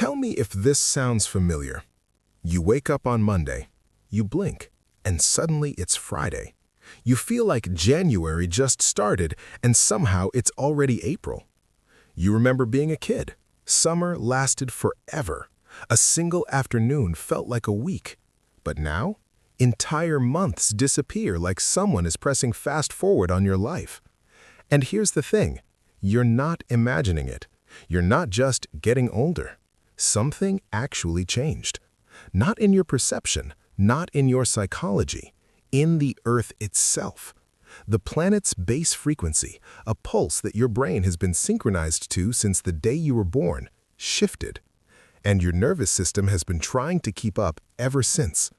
Tell me if this sounds familiar. You wake up on Monday, you blink, and suddenly it's Friday. You feel like January just started, and somehow it's already April. You remember being a kid. Summer lasted forever. A single afternoon felt like a week. But now, entire months disappear like someone is pressing fast forward on your life. And here's the thing, you're not imagining it. You're not just getting older. Something actually changed. Not in your perception, not in your psychology, in the Earth itself. The planet's base frequency, a pulse that your brain has been synchronized to since the day you were born, shifted. And your nervous system has been trying to keep up ever since.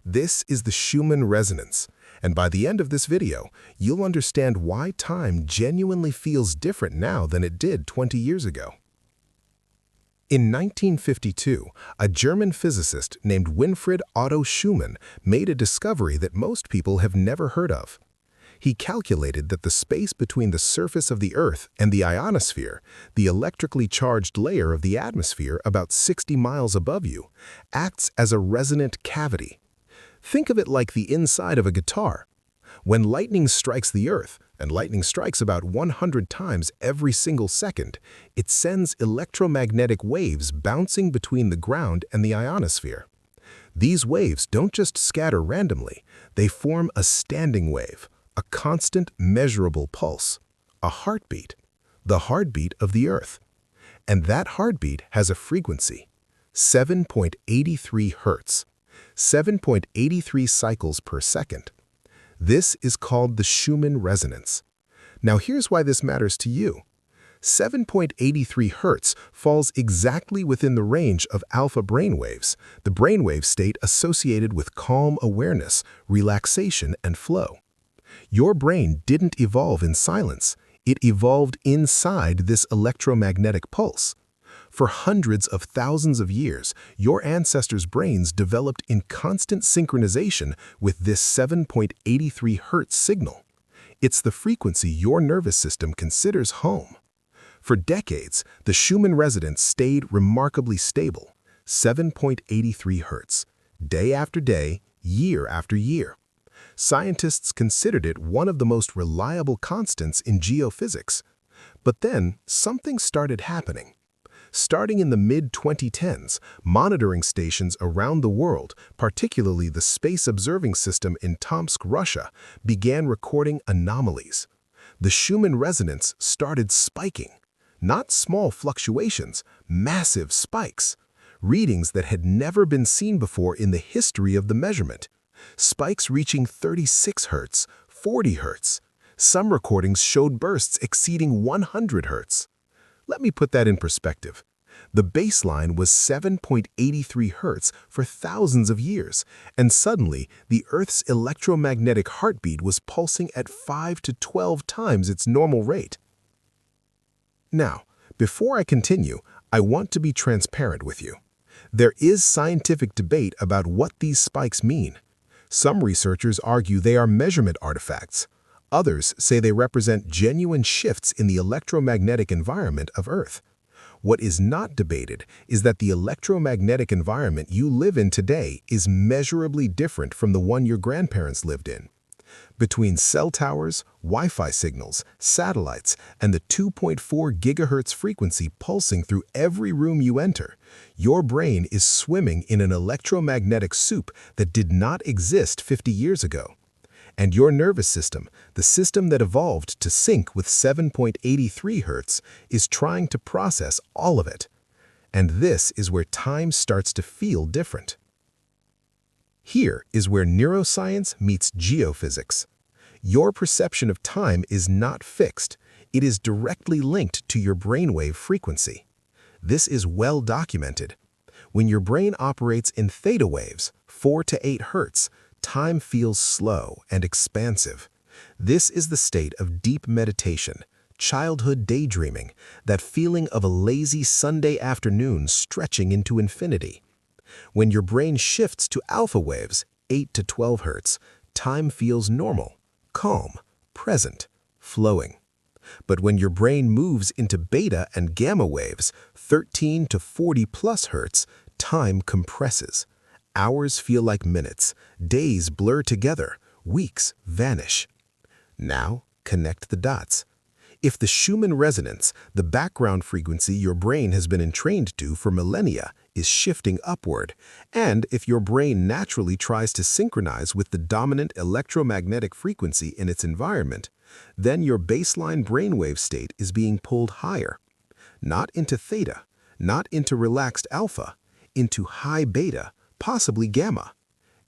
This is the Schumann Resonance, and by the end of this video, you'll understand why time genuinely feels different now than it did 20 years ago. In 1952, a German physicist named Winfried Otto Schumann made a discovery that most people have never heard of. He calculated that the space between the surface of the Earth and the ionosphere, the electrically charged layer of the atmosphere about 60 miles above you, acts as a resonant cavity. Think of it like the inside of a guitar. When lightning strikes the Earth, and lightning strikes about 100 times every single second, it sends electromagnetic waves bouncing between the ground and the ionosphere. These waves don't just scatter randomly, they form a standing wave, a constant measurable pulse, a heartbeat, the heartbeat of the Earth. And that heartbeat has a frequency, 7.83 hertz, 7.83 cycles per second. This is called the Schumann Resonance. Now here's why this matters to you. 7.83 hertz falls exactly within the range of alpha brainwaves, the brainwave state associated with calm awareness, relaxation, and flow. Your brain didn't evolve in silence. It evolved inside this electromagnetic pulse. For hundreds of thousands of years, your ancestors' brains developed in constant synchronization with this 7.83 hertz signal. It's the frequency your nervous system considers home. For decades, the Schumann resonance stayed remarkably stable, 7.83 hertz, day after day, year after year. Scientists considered it one of the most reliable constants in geophysics. But then, something started happening. Starting in the mid-2010s, monitoring stations around the world, particularly the Space Observing System in Tomsk, Russia, began recording anomalies. The Schumann resonance started spiking. Not small fluctuations, massive spikes. Readings that had never been seen before in the history of the measurement. Spikes reaching 36 hertz, 40 hertz. Some recordings showed bursts exceeding 100 hertz. Let me put that in perspective. The baseline was 7.83 hertz for thousands of years, and suddenly the Earth's electromagnetic heartbeat was pulsing at 5 to 12 times its normal rate. Now, before I continue, I want to be transparent with you. There is scientific debate about what these spikes mean. Some researchers argue they are measurement artifacts. Others say they represent genuine shifts in the electromagnetic environment of Earth. What is not debated is that the electromagnetic environment you live in today is measurably different from the one your grandparents lived in. Between cell towers, Wi-Fi signals, satellites, and the 2.4 gigahertz frequency pulsing through every room you enter, your brain is swimming in an electromagnetic soup that did not exist 50 years ago. And your nervous system, the system that evolved to sync with 7.83 hertz, is trying to process all of it. And this is where time starts to feel different. Here is where neuroscience meets geophysics. Your perception of time is not fixed. It is directly linked to your brainwave frequency. This is well documented. When your brain operates in theta waves, 4 to 8 hertz, time feels slow and expansive. This is the state of deep meditation, childhood daydreaming, that feeling of a lazy Sunday afternoon stretching into infinity. When your brain shifts to alpha waves, 8 to 12 hertz, time feels normal, calm, present, flowing. But when your brain moves into beta and gamma waves, 13 to 40 plus hertz, time compresses. Hours feel like minutes, days blur together, weeks vanish. Now, connect the dots. If the Schumann resonance, the background frequency your brain has been entrained to for millennia, is shifting upward, and if your brain naturally tries to synchronize with the dominant electromagnetic frequency in its environment, then your baseline brainwave state is being pulled higher. Not into theta, not into relaxed alpha, into high beta, possibly gamma.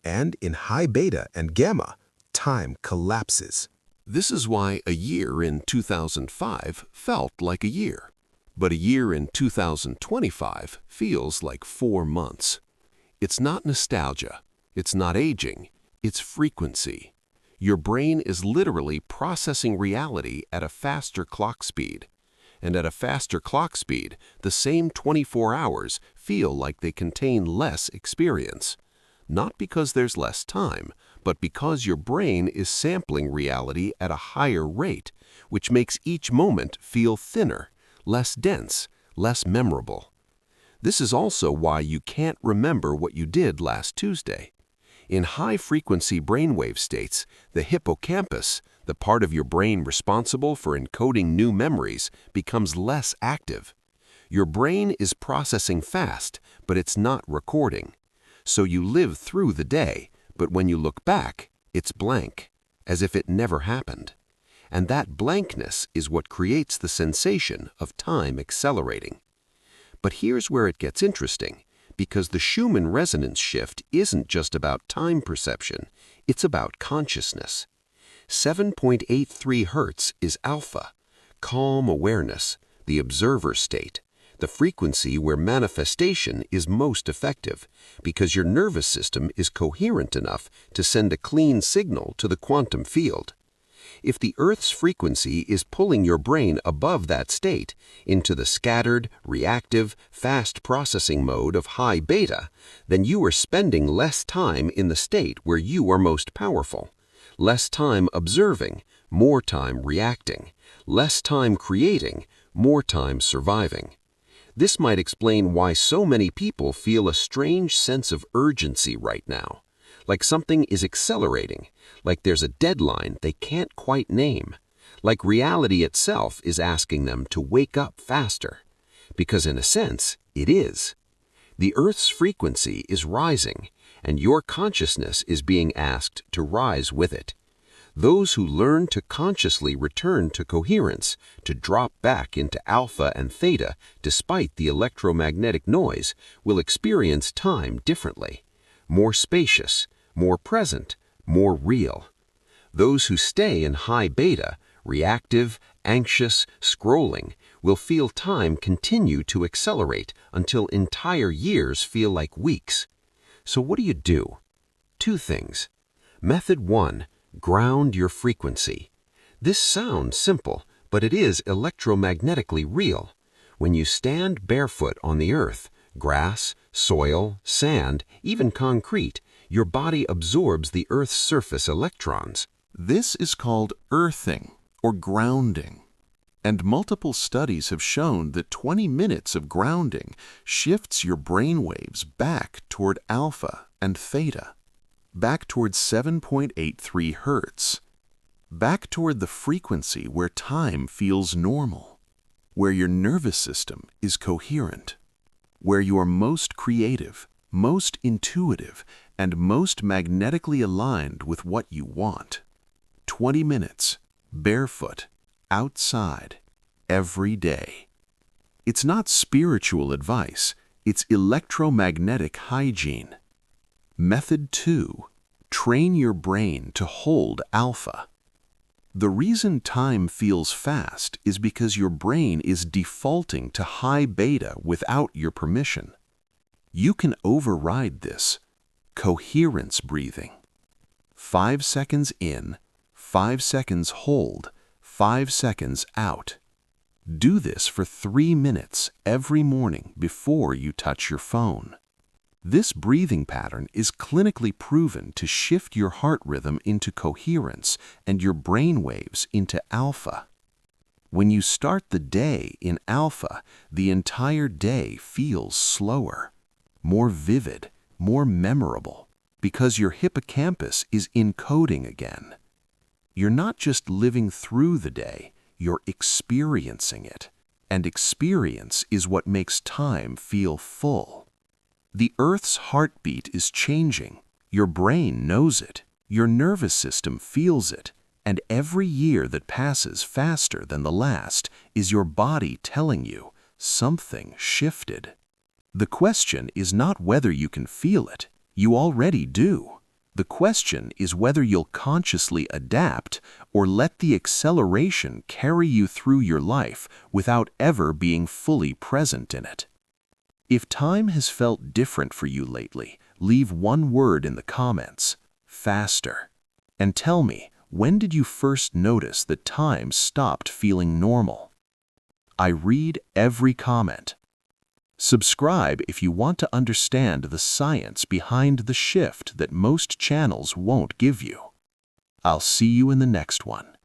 And in high beta and gamma, time collapses. This is why a year in 2005 felt like a year, but a year in 2025 feels like 4 months. It's not nostalgia, it's not aging, it's frequency. Your brain is literally processing reality at a faster clock speed. And at a faster clock speed, the same 24 hours feel like they contain less experience. Not because there's less time, but because your brain is sampling reality at a higher rate, which makes each moment feel thinner, less dense, less memorable. This is also why you can't remember what you did last Tuesday. In high-frequency brainwave states, the hippocampus, the part of your brain responsible for encoding new memories, becomes less active. Your brain is processing fast, but it's not recording. So you live through the day, but when you look back, it's blank, as if it never happened. And that blankness is what creates the sensation of time accelerating. But here's where it gets interesting, because the Schumann resonance shift isn't just about time perception, it's about consciousness. 7.83 Hz is alpha, calm awareness, the observer state, the frequency where manifestation is most effective, because your nervous system is coherent enough to send a clean signal to the quantum field. If the Earth's frequency is pulling your brain above that state, into the scattered, reactive, fast processing mode of high beta, then you are spending less time in the state where you are most powerful. Less time observing, more time reacting. Less time creating, more time surviving. This might explain why so many people feel a strange sense of urgency right now. Like something is accelerating, like there's a deadline they can't quite name, like reality itself is asking them to wake up faster. Because in a sense, it is. The Earth's frequency is rising, and your consciousness is being asked to rise with it. Those who learn to consciously return to coherence, to drop back into alpha and theta despite the electromagnetic noise, will experience time differently, more spacious, more present, more real. Those who stay in high beta, reactive, anxious, scrolling, will feel time continue to accelerate until entire years feel like weeks. So what do? 2 things. Method 1. Ground your frequency. This sounds simple, but it is electromagnetically real. When you stand barefoot on the earth, grass, soil, sand, even concrete, your body absorbs the Earth's surface electrons. This is called earthing or grounding. And multiple studies have shown that 20 minutes of grounding shifts your brainwaves back toward alpha and theta, back toward 7.83 Hz, back toward the frequency where time feels normal, where your nervous system is coherent, where you are most creative, most intuitive, and most magnetically aligned with what you want. 20 minutes, barefoot, outside, every day. It's not spiritual advice, it's electromagnetic hygiene. Method 2. Train your brain to hold alpha. The reason time feels fast is because your brain is defaulting to high beta without your permission. You can override this. Coherence breathing. 5 seconds in, 5 seconds hold, 5 seconds out. Do this for 3 minutes every morning before you touch your phone. This breathing pattern is clinically proven to shift your heart rhythm into coherence and your brain waves into alpha. When you start the day in alpha, the entire day feels slower, more vivid, more memorable, because your hippocampus is encoding again. You're not just living through the day, you're experiencing it. And experience is what makes time feel full. The Earth's heartbeat is changing. Your brain knows it. Your nervous system feels it. And every year that passes faster than the last is your body telling you something shifted. The question is not whether you can feel it. You already do. The question is whether you'll consciously adapt or let the acceleration carry you through your life without ever being fully present in it. If time has felt different for you lately, leave one word in the comments: faster. And tell me, when did you first notice that time stopped feeling normal? I read every comment. Subscribe if you want to understand the science behind the shift that most channels won't give you. I'll see you in the next one.